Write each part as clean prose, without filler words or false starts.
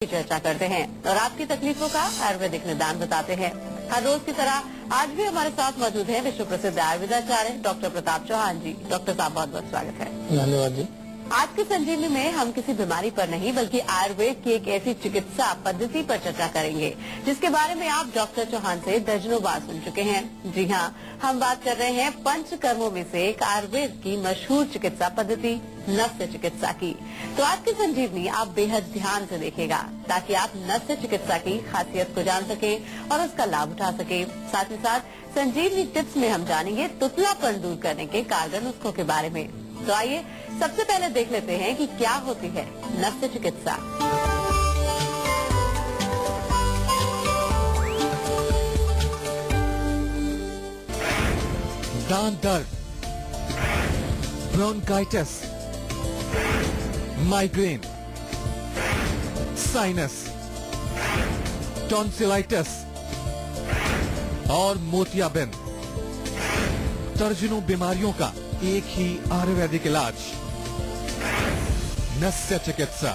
की चर्चा करते हैं और आपकी तकलीफों का आयुर्वेदिक निदान बताते हैं। हर रोज की तरह आज भी हमारे साथ मौजूद हैं विश्व प्रसिद्ध आयुर्वेदाचार्य डॉक्टर प्रताप चौहान जी। डॉक्टर साहब बहुत बहुत स्वागत है। धन्यवाद जी। आज की संजीवनी में हम किसी बीमारी पर नहीं बल्कि आयुर्वेद की एक ऐसी चिकित्सा पद्धति पर चर्चा करेंगे जिसके बारे में आप डॉक्टर चौहान से दर्जनों बार सुन चुके हैं। जी हाँ, हम बात कर रहे हैं पंचकर्मों में से एक आयुर्वेद की मशहूर चिकित्सा पद्धति नस्य चिकित्सा की। तो आज की संजीवनी आप बेहद ध्यान से देखेगा ताकि आप नस्य चिकित्सा की खासियत को जान सके और उसका लाभ उठा सके। साथ ही साथ संजीवनी टिप्स में हम जानेंगे तुतलापन दूर करने के कारगर नुस्खों के बारे में। तो आइए सबसे पहले देख लेते हैं कि क्या होती है नस्य चिकित्सा। दांत दर्द, ब्रोंकाइटिस, माइग्रेन, साइनस, टॉन्सिलाइटिस और मोतियाबिंद, दर्जनों बीमारियों का एक ही आयुर्वेदिक इलाज नस्य चिकित्सा।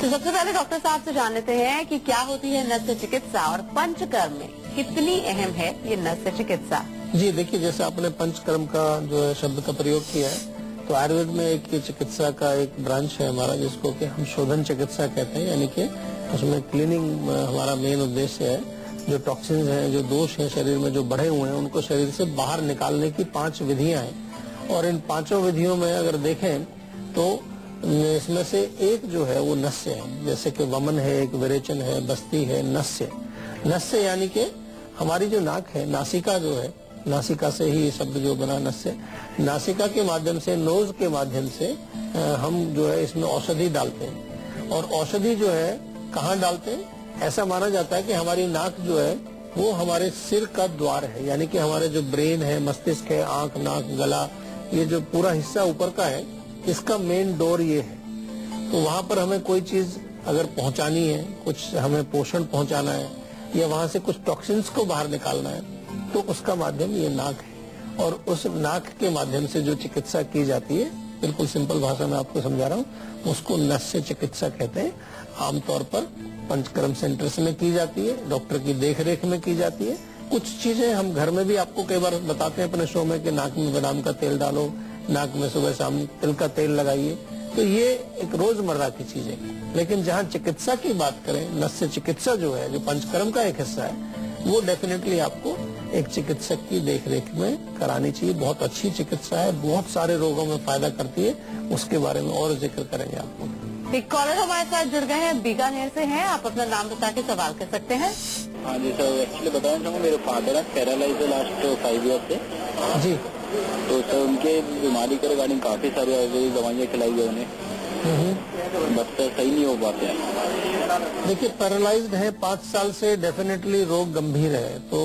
तो सबसे पहले डॉक्टर साहब से जान लेते हैं कि क्या होती है नस्य चिकित्सा और पंचकर्म में कितनी अहम है ये नस्य चिकित्सा। जी देखिए, जैसे आपने पंचकर्म का जो है शब्द का प्रयोग किया है, तो आयुर्वेद में एक चिकित्सा का एक ब्रांच है हमारा जिसको कि हम शोधन चिकित्सा कहते हैं, यानी कि उसमें क्लीनिंग हमारा मेन उद्देश्य है। जो टॉक्सिन्स हैं, जो दोष हैं शरीर में जो बढ़े हुए हैं, उनको शरीर से बाहर निकालने की 5 विधियां हैं। और इन 5 विधियों में अगर देखें तो इसमें से एक जो है वो नस्य है। जैसे कि वमन है, एक विरेचन है, बस्ती है, नस्य। नस्य यानी कि हमारी जो नाक है, नासिका जो है, नासिका से ही ये शब्द जो बना नस्य, नासिका के माध्यम से, नोज के माध्यम से हम जो है इसमें औषधि डालते हैं। और औषधि जो है कहाँ डालते हैं? ऐसा माना जाता है कि हमारी नाक जो है वो हमारे सिर का द्वार है, यानी कि हमारे जो ब्रेन है, मस्तिष्क है, आंख, नाक, गला, ये जो पूरा हिस्सा ऊपर का है, इसका मेन डोर ये है। तो वहाँ पर हमें कोई चीज अगर पहुँचानी है, कुछ हमें पोषण पहुँचाना है या वहाँ से कुछ टॉक्सिन्स को बाहर निकालना है, तो उसका माध्यम ये नाक है। और उस नाक के माध्यम से जो चिकित्सा की जाती है, बिल्कुल सिंपल भाषा में आपको समझा रहा हूँ, उसको नस्य चिकित्सा कहते हैं। आमतौर पर पंचकर्म सेंटर्स में की जाती है, डॉक्टर की देखरेख में की जाती है। कुछ चीजें हम घर में भी आपको कई बार बताते हैं अपने शो में कि नाक में बादाम का तेल डालो, नाक में सुबह शाम तिल का तेल लगाइए, तो ये एक रोजमर्रा की चीजें। लेकिन जहाँ चिकित्सा की बात करें, नस्य चिकित्सा जो है, जो पंचकर्म का एक हिस्सा है, वो डेफिनेटली आपको एक चिकित्सक की देखरेख में करानी चाहिए। बहुत अच्छी चिकित्सा है, बहुत सारे रोगों में फायदा करती है, उसके बारे में और जिक्र करेंगे आपको। एक कॉलर हमारे साथ जुड़ गए हैं, बीकानेर से हैं। आप अपना नाम बता के सवाल कर सकते हैं। हाँ जी सर, एक्चुअली बताना चाहूँगा, मेरे फादर है पैरालाइज लास्ट 5 ईयर से जी। तो सर उनके बीमारी के रिगार्डिंग काफी सारी आयुर्वेदिक दवाइयाँ खिलाई गई उन्हें, बट सर सही नहीं हो पाते हैं। देखिए, पैरालाइज्ड है 5 साल से, डेफिनेटली रोग गंभीर है। तो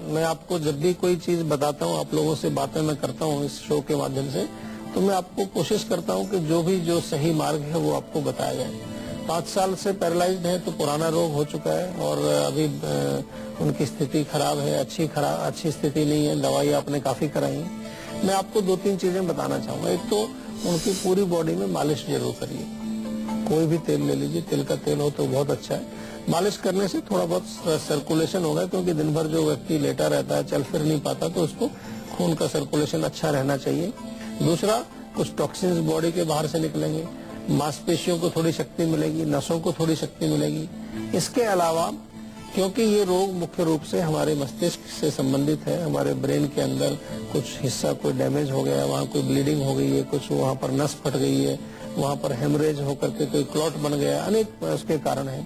मैं आपको जब भी कोई चीज बताता हूँ, आप लोगों से बातें मैं करता हूँ इस शो के माध्यम से, तो मैं आपको कोशिश करता हूं कि जो सही मार्ग है वो आपको बताया जाए। 5 साल से पैरालाइज्ड है तो पुराना रोग हो चुका है और अभी उनकी स्थिति खराब है, अच्छी स्थिति नहीं है, दवाई आपने काफी कराई है। मैं आपको 2-3 चीजें बताना चाहूंगा। एक तो उनकी पूरी बॉडी में मालिश जरूर करिए। कोई भी तेल ले लीजिए, तिल का तेल हो तो बहुत अच्छा है। मालिश करने से थोड़ा बहुत सर्कुलेशन होगा, क्योंकि दिन भर जो व्यक्ति लेटा रहता है, चल फिर नहीं पाता, तो उसको खून का सर्कुलेशन अच्छा रहना चाहिए। दूसरा, कुछ टॉक्सिन्स बॉडी के बाहर से निकलेंगे, मांसपेशियों को थोड़ी शक्ति मिलेगी, नसों को थोड़ी शक्ति मिलेगी। इसके अलावा, क्योंकि ये रोग मुख्य रूप से हमारे मस्तिष्क से संबंधित है, हमारे ब्रेन के अंदर कुछ हिस्सा कोई डैमेज हो गया है, वहाँ कोई ब्लीडिंग हो गई है, कुछ वहाँ पर नस फट गई है, वहाँ पर हेमरेज होकर के कोई क्लॉट बन गया, अनेक उसके कारण है।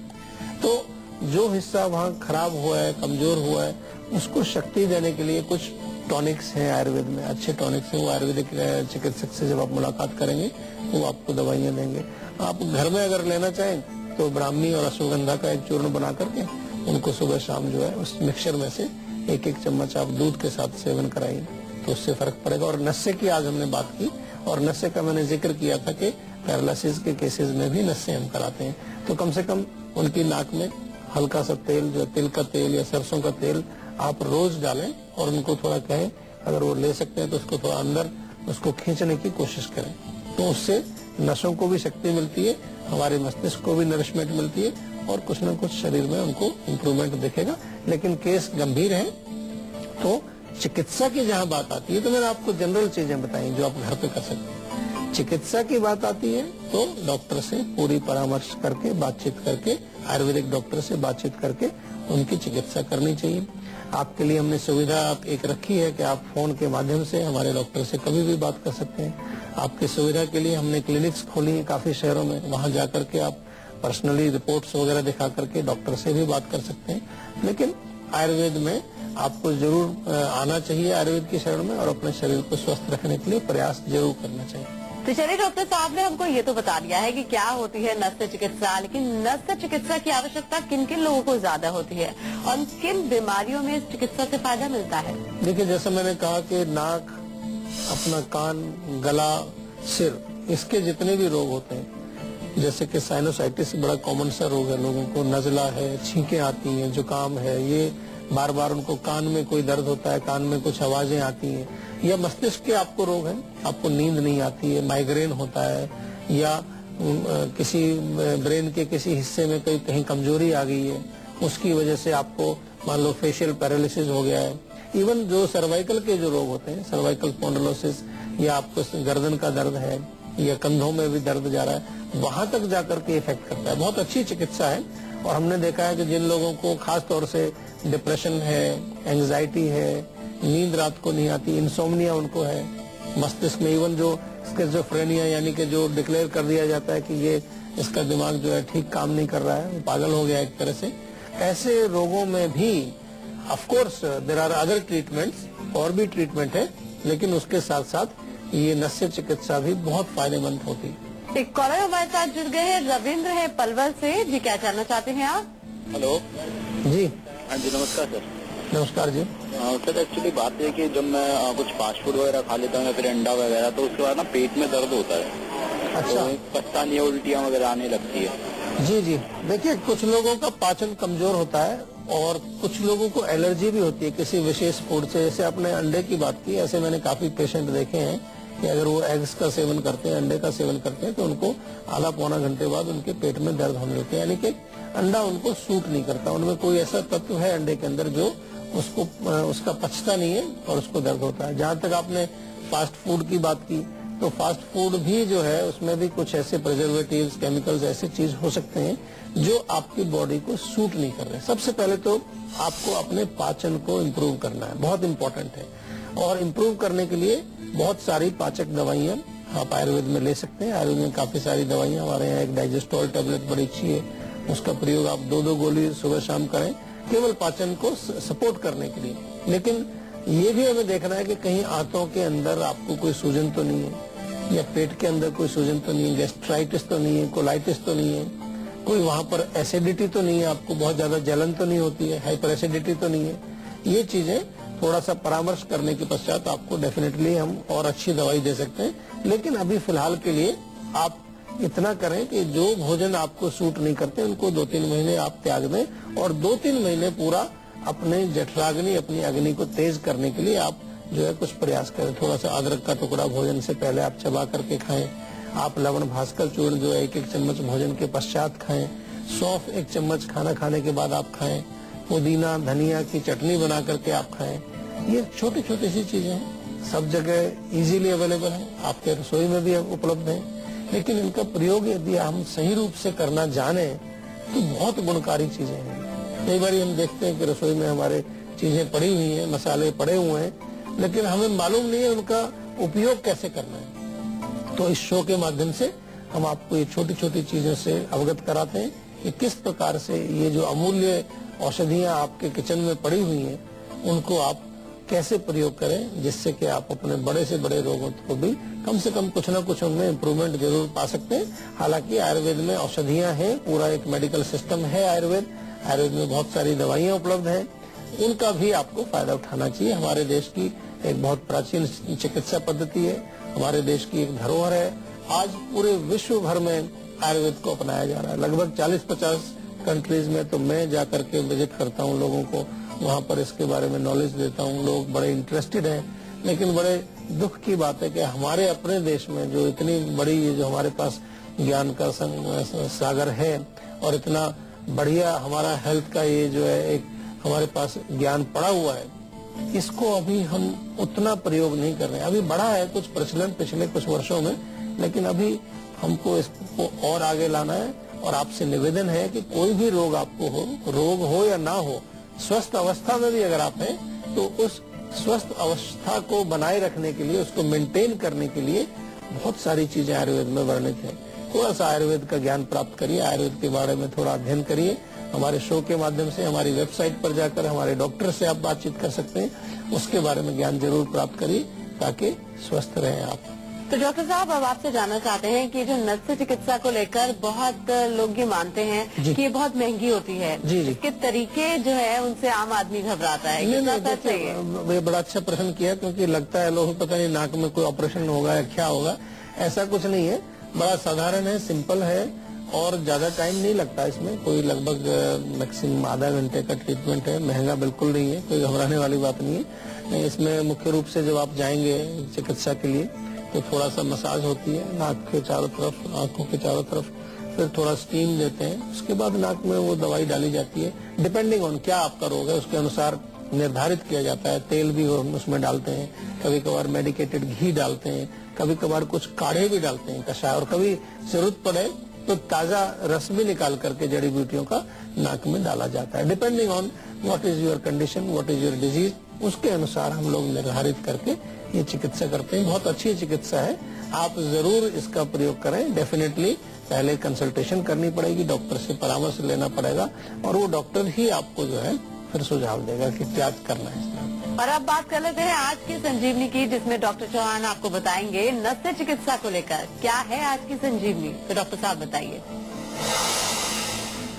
तो जो हिस्सा वहाँ खराब हुआ है, कमजोर हुआ है, उसको शक्ति देने के लिए कुछ टॉनिक्स हैं आयुर्वेद में, अच्छे टॉनिक्स हैं। वो आयुर्वेदिक चिकित्सक से जब आप मुलाकात करेंगे वो आपको दवाइयाँ देंगे। आप घर में अगर लेना चाहें तो ब्राह्मी और अश्वगंधा का एक चूर्ण बना करके उनको सुबह शाम जो है उस मिक्सचर में से 1-1 चम्मच आप दूध के साथ सेवन कराइए, तो उससे फर्क पड़ेगा। और नस्य की आज हमने बात की, और नस्य का मैंने जिक्र किया था कि पैरालिसिस के केसेस में भी नस्य हम कराते हैं। तो कम से कम उनकी नाक में हल्का सा तेल, जो तिल का तेल या सरसों का तेल आप रोज डालें, और उनको थोड़ा कहें, अगर वो ले सकते हैं तो उसको थोड़ा अंदर उसको खींचने की कोशिश करें, तो उससे नसों को भी शक्ति मिलती है, हमारे मस्तिष्क को भी नरिशमेंट मिलती है और कुछ न कुछ शरीर में उनको इम्प्रूवमेंट दिखेगा। लेकिन केस गंभीर है तो चिकित्सा की जहाँ बात आती है तो मैंने आपको जनरल चीजें बताई जो आप घर पे कर सकते हैं। चिकित्सा की बात आती है तो डॉक्टर से पूरी परामर्श करके, बातचीत करके, आयुर्वेदिक डॉक्टर से बातचीत करके उनकी चिकित्सा करनी चाहिए। आपके लिए हमने सुविधा आप एक रखी है कि आप फोन के माध्यम से हमारे डॉक्टर से कभी भी बात कर सकते हैं। आपकी सुविधा के लिए हमने क्लिनिक्स खोली है काफी शहरों में, वहां जाकर के आप पर्सनली रिपोर्ट्स वगैरह दिखा करके डॉक्टर से भी बात कर सकते हैं। लेकिन आयुर्वेद में आपको जरूर आना चाहिए आयुर्वेद की शरण में और अपने शरीर को स्वस्थ रखने के लिए प्रयास जरूर करना चाहिए। तो चलिए डॉक्टर साहब ने हमको ये तो बता दिया है कि क्या होती है नस्य चिकित्सा, लेकिन नस्य चिकित्सा की आवश्यकता किन किन लोगों को ज्यादा होती है और किन बीमारियों में इस चिकित्सा से फायदा मिलता है? देखिए, जैसे मैंने कहा कि नाक, अपना कान, गला, सिर, इसके जितने भी रोग होते हैं, जैसे कि साइनोसाइटिस बड़ा कॉमन सा रोग है, लोगों को नजला है, छींकें आती हैं, जुकाम है, ये बार बार उनको कान में कोई दर्द होता है, कान में कुछ आवाजें आती हैं, या मस्तिष्क के आपको रोग है, आपको नींद नहीं आती है, माइग्रेन होता है, या किसी ब्रेन के किसी हिस्से में कहीं कमजोरी आ गई है, उसकी वजह से आपको मान लो फेशियल पैरालिसिस हो गया है। इवन जो सर्वाइकल के जो रोग होते हैं, सर्वाइकल स्पॉन्डिलोसिस, या आपको गर्दन का दर्द है या कंधों में भी दर्द जा रहा है, वहां तक जाकर के इफेक्ट करता है। बहुत अच्छी चिकित्सा है और हमने देखा है कि जिन लोगों को खास तौर से डिप्रेशन है, एंजाइटी है, नींद रात को नहीं आती, इंसोम्निया उनको है, मस्तिष्क में इवन जो स्किज़ोफ्रेनिया यानी कि जो डिक्लेयर कर दिया जाता है कि ये इसका दिमाग जो है ठीक काम नहीं कर रहा है, पागल हो गया एक तरह से, ऐसे रोगों में भी of course there are other treatments, और भी ट्रीटमेंट है, लेकिन उसके साथ साथ ये नस्य चिकित्सा भी बहुत फायदेमंद होती है। एक कॉलर हमारे साथ जुड़ गए हैं, रविंद्र है पलवल से। जी, क्या जानना चाहते हैं आप? हेलो जी। हाँ जी, नमस्कार सर। नमस्कार जी। सर एक्चुअली बात है कि जब मैं कुछ फास्ट फूड वगैरह खा लेता हूँ या फिर अंडा वगैरह, तो उसके बाद ना पेट में दर्द होता है। अच्छा। तो पता नहीं, उल्टियाँ वगैरह आने लगती है। जी जी, देखिए, कुछ लोगों का पाचन कमजोर होता है और कुछ लोगों को एलर्जी भी होती है किसी विशेष फूड से। जैसे आपने अंडे की बात की, ऐसे मैंने काफी पेशेंट देखे हैं कि अगर वो एग्स का सेवन करते हैं, अंडे का सेवन करते हैं, तो उनको आधा पौना घंटे बाद उनके पेट में दर्द होने लगते हैं, यानी कि अंडा उनको सूट नहीं करता, उनमें कोई ऐसा तत्व है अंडे के अंदर जो उसका पचता नहीं है और उसको दर्द होता है। जहाँ तक आपने फास्ट फूड की बात की, तो फास्ट फूड भी जो है उसमें भी कुछ ऐसे प्रिजर्वेटिव्स, केमिकल्स, ऐसे चीज हो सकते हैं जो आपकी बॉडी को सूट नहीं कर रहे। सबसे पहले तो आपको अपने पाचन को इम्प्रूव करना है, बहुत इम्पोर्टेंट है, और इम्प्रूव करने के लिए बहुत सारी पाचक दवाइयाँ आप आयुर्वेद में ले सकते हैं। आयुर्वेद में काफी सारी दवाइयाँ, हमारे यहाँ एक डाइजेस्टोल टेबलेट बड़ी अच्छी है, उसका प्रयोग आप 2-2 गोली सुबह शाम करें, केवल पाचन को सपोर्ट करने के लिए। लेकिन ये भी हमें देखना है कि कहीं आंतों के अंदर आपको कोई सूजन तो नहीं है, या पेट के अंदर कोई सूजन तो नहीं है, गैस्ट्राइटिस तो नहीं है, कोलाइटिस तो नहीं है, कोई वहाँ पर एसिडिटी तो नहीं है, आपको बहुत ज्यादा जलन तो नहीं होती है, हाइपर एसिडिटी तो नहीं है। ये चीजें थोड़ा सा परामर्श करने के पश्चात आपको डेफिनेटली हम और अच्छी दवाई दे सकते हैं। लेकिन अभी फिलहाल के लिए आप इतना करें कि जो भोजन आपको सूट नहीं करते उनको 2-3 महीने आप त्याग दें, और 2-3 महीने पूरा अपने जठराग्नि, अपनी अग्नि को तेज करने के लिए आप जो है कुछ प्रयास करें। थोड़ा सा अदरक का टुकड़ा भोजन से पहले आप चबा करके खाएं, आप लवण भास्कर चूर्ण जो है 1-1 चम्मच भोजन के पश्चात खाएं, सौंफ 1 चम्मच खाना खाने के बाद आप खाएं, पुदीना धनिया की चटनी बना करके आप खाएं। ये छोटी छोटी सी चीजें हैं, सब जगह इजीली अवेलेबल है, आपके रसोई में भी उपलब्ध है, लेकिन इनका प्रयोग यदि हम सही रूप से करना जाने तो बहुत गुणकारी चीजें हैं। कई बार हम देखते हैं कि रसोई में हमारे चीजें पड़ी हुई हैं, मसाले पड़े हुए हैं, लेकिन हमें मालूम नहीं है उनका उपयोग कैसे करना है। तो इस शो के माध्यम से हम आपको ये छोटी छोटी चीजों से अवगत कराते हैं कि किस प्रकार से ये जो अमूल्य औषधियां आपके किचन में पड़ी हुई हैं उनको आप कैसे प्रयोग करें, जिससे कि आप अपने बड़े से बड़े रोगों को भी कम से कम कुछ न कुछ उनमें इम्प्रूवमेंट जरूर पा सकते हैं। हालांकि आयुर्वेद में औषधियां हैं, पूरा एक मेडिकल सिस्टम है आयुर्वेद में बहुत सारी दवाइयां उपलब्ध हैं, उनका भी आपको फायदा उठाना चाहिए। हमारे देश की एक बहुत प्राचीन चिकित्सा पद्धति है, हमारे देश की एक धरोहर है। आज पूरे विश्व भर में आयुर्वेद को अपनाया जा रहा है, लगभग 40-50 कंट्रीज में। तो मैं जाकर के विजिट करता हूँ लोगों को, वहाँ पर इसके बारे में नॉलेज देता हूँ, लोग बड़े इंटरेस्टेड हैं। लेकिन बड़े दुख की बात है कि हमारे अपने देश में जो इतनी बड़ी ये जो हमारे पास ज्ञान का सागर है और इतना बढ़िया हमारा हेल्थ का ये जो है एक हमारे पास ज्ञान पड़ा हुआ है, इसको अभी हम उतना प्रयोग नहीं कर रहे हैं। अभी बढ़ा है कुछ प्रचलन पिछले कुछ वर्षों में, लेकिन अभी हमको इसको और आगे लाना है। और आपसे निवेदन है कि कोई भी रोग आपको हो, रोग हो या ना हो, स्वस्थ अवस्था में भी अगर आप हैं तो उस स्वस्थ अवस्था को बनाए रखने के लिए, उसको मेंटेन करने के लिए बहुत सारी चीजें आयुर्वेद में वर्णित है। थोड़ा सा आयुर्वेद का ज्ञान प्राप्त करिए, आयुर्वेद के बारे में थोड़ा अध्ययन करिए। हमारे शो के माध्यम से हमारी वेबसाइट पर जाकर हमारे डॉक्टर से आप बातचीत कर सकते हैं, उसके बारे में ज्ञान जरूर प्राप्त करिए ताकि स्वस्थ रहें आप। तो डॉक्टर साहब, अब आपसे जानना चाहते हैं कि जो नस्य चिकित्सा को लेकर बहुत लोग ये मानते हैं कि ये बहुत महंगी होती है, इसके तरीके जो है उनसे आम आदमी घबराता है। ये बड़ा अच्छा प्रश्न किया, क्योंकि लगता है लोग पता नहीं नाक में कोई ऑपरेशन होगा या क्या होगा। ऐसा कुछ नहीं है, बड़ा साधारण है, सिंपल है और ज्यादा टाइम नहीं लगता इसमें। कोई लगभग मैक्सिमम आधा घंटे का ट्रीटमेंट है, महंगा बिल्कुल नहीं है, कोई घबराने वाली बात नहीं है। इसमें मुख्य रूप से जब आप जाएंगे चिकित्सा के लिए तो थोड़ा सा मसाज होती है नाक के चारों तरफ, आंखों के चारों तरफ, फिर थोड़ा स्टीम देते हैं, उसके बाद नाक में वो दवाई डाली जाती है। डिपेंडिंग ऑन क्या आपका रोग है उसके अनुसार निर्धारित किया जाता है। तेल भी उसमें डालते हैं, कभी कभार मेडिकेटेड घी डालते हैं, कभी कभार कुछ काढ़े भी डालते हैं कषाय, और कभी जरूरत पड़े तो ताजा रस भी निकाल करके जड़ी बूटियों का नाक में डाला जाता है। Depending on what is your condition, what is your disease, उसके अनुसार हम लोग निर्धारित करके ये चिकित्सा करते हैं। बहुत अच्छी चिकित्सा है, आप जरूर इसका प्रयोग करें। डेफिनेटली पहले कंसल्टेशन करनी पड़ेगी, डॉक्टर से परामर्श लेना पड़ेगा और वो डॉक्टर ही आपको जो है फिर सुझाव देगा कि क्या करना है इसमें। और अब बात कर लेते हैं आज की संजीवनी की, जिसमें डॉक्टर चौहान आपको बताएंगे नस्य चिकित्सा को लेकर क्या है आज की संजीवनी। तो डॉक्टर साहब बताइए।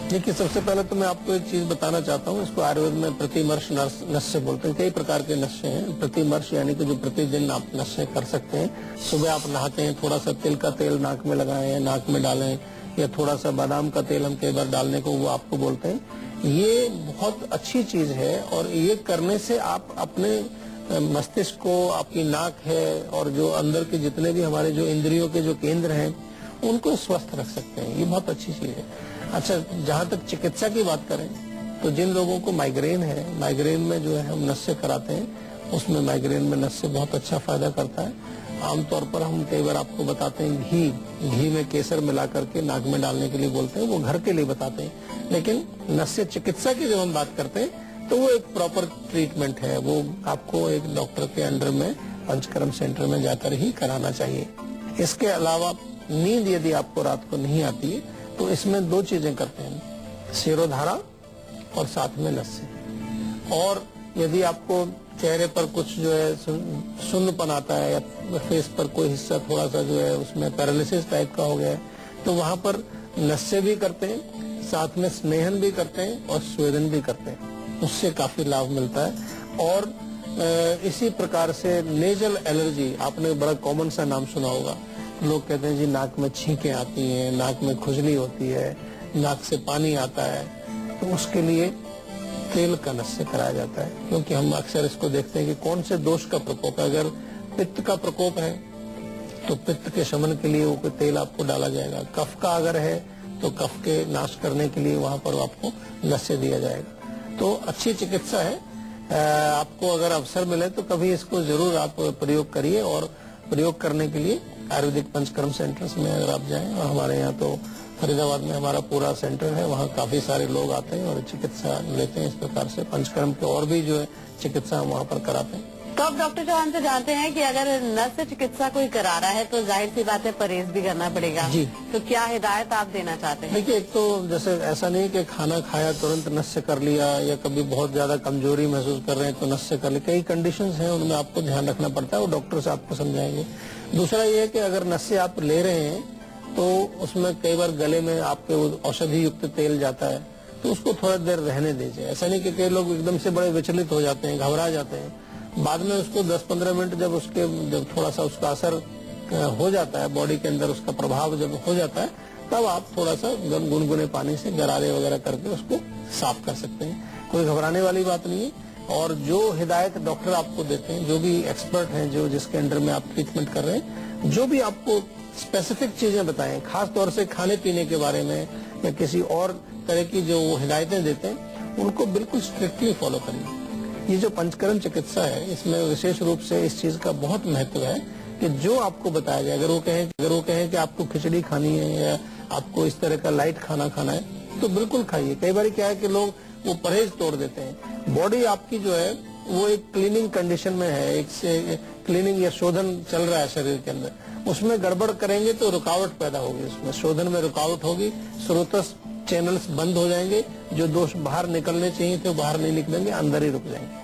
देखिए, सबसे पहले तो मैं आपको एक चीज बताना चाहता हूँ। इसको आयुर्वेद में प्रतिमर्श नस्य बोलते हैं। कई प्रकार के नस्य हैं। प्रतिमर्श यानी कि जो प्रतिदिन आप नस्य कर सकते हैं। सुबह आप नहाते हैं, थोड़ा सा तिल का तेल नाक में लगाएं, नाक में डालें, या थोड़ा सा बादाम का तेल हम कई बार डालने को वो आपको बोलते हैं। ये बहुत अच्छी चीज है और ये करने से आप अपने मस्तिष्क को, आपकी नाक है और जो अंदर के जितने भी हमारे जो इंद्रियों के जो केंद्र हैं उनको स्वस्थ रख सकते हैं। ये बहुत अच्छी चीज है। अच्छा, जहाँ तक चिकित्सा की बात करें तो जिन लोगों को माइग्रेन है, माइग्रेन में जो है हम नस्य कराते हैं, उसमें माइग्रेन में नस्य बहुत अच्छा फायदा करता है। आमतौर पर हम कई बार आपको बताते हैं घी में केसर मिला करके नाक में डालने के लिए बोलते हैं, वो घर के लिए बताते हैं। लेकिन नस्य चिकित्सा की जब हम बात करते हैं तो वो एक प्रॉपर ट्रीटमेंट है, वो आपको एक डॉक्टर के अंडर में पंचकर्म सेंटर में जाकर ही कराना चाहिए। इसके अलावा नींद यदि आपको रात को नहीं आती है तो इसमें दो चीजें करते हैं, शिरोधारा और साथ में नस्य। और यदि आपको चेहरे पर कुछ जो है सुन्नपन आता है या फेस पर कोई हिस्सा थोड़ा सा जो है उसमें पैरालिसिस टाइप का हो गया है तो वहाँ पर नस्य भी करते हैं, साथ में स्नेहन भी करते हैं और स्वेदन भी करते हैं, उससे काफी लाभ मिलता है। और इसी प्रकार से नेजल एलर्जी, आपने बड़ा कॉमन सा नाम सुना होगा। लोग कहते हैं जी नाक में छींकें आती हैं, नाक में खुजली होती है, नाक से पानी आता है, तो उसके लिए तेल का नस्य कराया जाता है। क्योंकि हम अक्सर इसको देखते हैं कि कौन से दोष का प्रकोप है। अगर पित्त का प्रकोप है तो पित्त के शमन के लिए वो कोई तेल आपको डाला जाएगा। कफ का अगर है तो कफ के नाश करने के लिए वहाँ पर आपको नस्य दिया जाएगा। तो अच्छी चिकित्सा है। आपको अगर अवसर मिले तो कभी इसको जरूर आप प्रयोग करिए। और प्रयोग करने के लिए आयुर्वेदिक पंचकर्म सेंटर्स में अगर आप जाएं, और हमारे यहाँ तो फरीदाबाद में हमारा पूरा सेंटर है, वहाँ काफी सारे लोग आते हैं और चिकित्सा लेते हैं। इस प्रकार से पंचकर्म के और भी जो है चिकित्सा हम वहाँ पर कराते हैं। तो अब डॉक्टर चौहान से जानते हैं कि अगर नस्य चिकित्सा कोई करा रहा है तो जाहिर सी बात है परहेज भी करना पड़ेगा जी। तो क्या हिदायत आप देना चाहते हैं? देखिए, एक तो जैसे ऐसा नहीं कि खाना खाया तुरंत नस्य कर लिया, या कभी बहुत ज्यादा कमजोरी महसूस कर रहे हैं तो नस्य कर लिया। कई कंडीशंस हैं, उनमें आपको ध्यान रखना पड़ता है, वो डॉक्टर से आपको समझाएंगे। दूसरा ये है कि अगर नस्य आप ले रहे हैं तो उसमें कई बार गले में आपके औषधि युक्त तेल जाता है, तो उसको थोड़ा देर रहने दीजिए। ऐसा नहीं कि कई लोग एकदम से बड़े विचलित हो जाते हैं, घबरा जाते हैं। बाद में उसको 10-15 मिनट जब थोड़ा सा उसका असर हो जाता है, बॉडी के अंदर उसका प्रभाव जब हो जाता है, तब आप थोड़ा सा गुनगुने पानी से गरारे वगैरह करके उसको साफ कर सकते हैं। कोई घबराने वाली बात नहीं है। और जो हिदायत डॉक्टर आपको देते हैं, जो भी एक्सपर्ट हैं जो जिसके अंडर में आप ट्रीटमेंट कर रहे हैं, जो भी आपको स्पेसिफिक चीजें बताएं, खास तौर से खाने पीने के बारे में या किसी और तरह की जो वो हिदायतें देते हैं, उनको बिल्कुल स्ट्रिक्टली फॉलो करिए। ये जो पंचकर्म चिकित्सा है, इसमें विशेष रूप से इस चीज का बहुत महत्व है कि जो आपको बताया जाए, अगर वो कहें कि आपको खिचड़ी खानी है या आपको इस तरह का लाइट खाना खाना है, तो बिल्कुल खाइए। कई बार क्या है कि लोग वो परहेज तोड़ देते हैं। बॉडी आपकी जो है वो एक क्लीनिंग कंडीशन में है, एक से क्लीनिंग या शोधन चल रहा है शरीर के अंदर, उसमें गड़बड़ करेंगे तो रुकावट पैदा होगी, उसमें शोधन में रुकावट होगी, स्रोतस चैनल्स बंद हो जाएंगे, जो दोष बाहर निकलने चाहिए थे वो बाहर नहीं निकलेंगे, अंदर ही रुक जाएंगे।